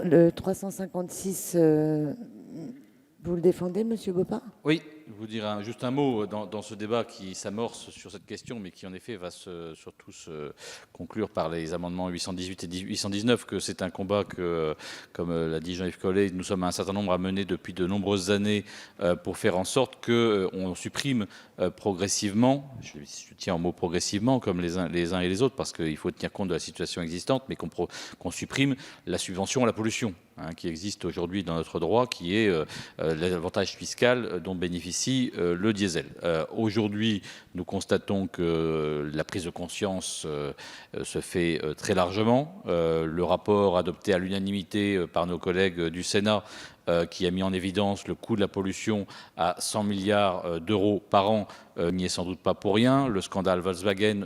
le 356, vous le défendez, Monsieur Boppard? Oui, vous dire juste un mot dans ce débat qui s'amorce sur cette question, mais qui en effet va surtout se conclure par les amendements 818 et 819, que c'est un combat que, comme l'a dit Jean-Yves Collet, nous sommes un certain nombre à mener depuis de nombreuses années pour faire en sorte qu'on supprime progressivement, je tiens au mot progressivement, comme les uns et les autres, parce qu'il faut tenir compte de la situation existante, mais qu'on supprime la subvention à la pollution, qui existe aujourd'hui dans notre droit, qui est l'avantage fiscal dont bénéficie le diesel. Aujourd'hui, nous constatons que la prise de conscience se fait très largement. Le rapport adopté à l'unanimité par nos collègues du Sénat qui a mis en évidence le coût de la pollution à 100 milliards d'euros par an n'y est sans doute pas pour rien. Le scandale Volkswagen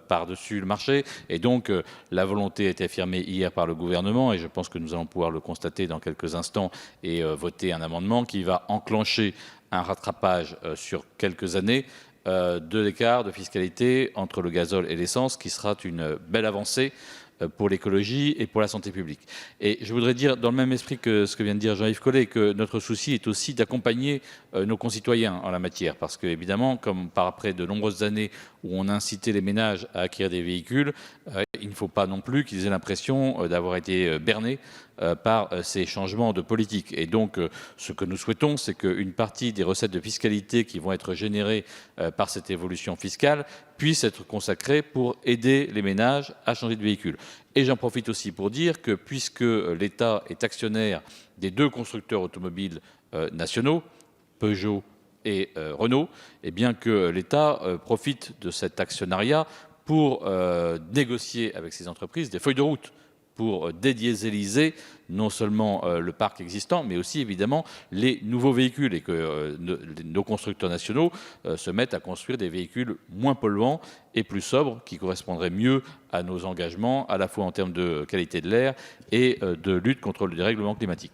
par-dessus le marché. Et donc, la volonté a été affirmée hier par le gouvernement, et je pense que nous allons pouvoir le constater dans quelques instants et voter un amendement qui va enclencher un rattrapage sur quelques années de l'écart de fiscalité entre le gazole et l'essence, qui sera une belle avancée pour l'écologie et pour la santé publique. Et je voudrais dire, dans le même esprit que ce que vient de dire Jean-Yves Collet, que notre souci est aussi d'accompagner nos concitoyens en la matière, parce que, évidemment, comme par après de nombreuses années où on a incité les ménages à acquérir des véhicules, il ne faut pas non plus qu'ils aient l'impression d'avoir été bernés par ces changements de politique. Et donc, ce que nous souhaitons, c'est qu'une partie des recettes de fiscalité qui vont être générées par cette évolution fiscale puisse être consacrée pour aider les ménages à changer de véhicule. Et j'en profite aussi pour dire que, puisque l'État est actionnaire des deux constructeurs automobiles nationaux, Peugeot et Renault, et bien que l'État profite de cet actionnariat pour négocier avec ces entreprises des feuilles de route pour dédiéseliser non seulement le parc existant, mais aussi évidemment les nouveaux véhicules, et que nos constructeurs nationaux se mettent à construire des véhicules moins polluants et plus sobres, qui correspondraient mieux à nos engagements, à la fois en termes de qualité de l'air et de lutte contre le dérèglement climatique.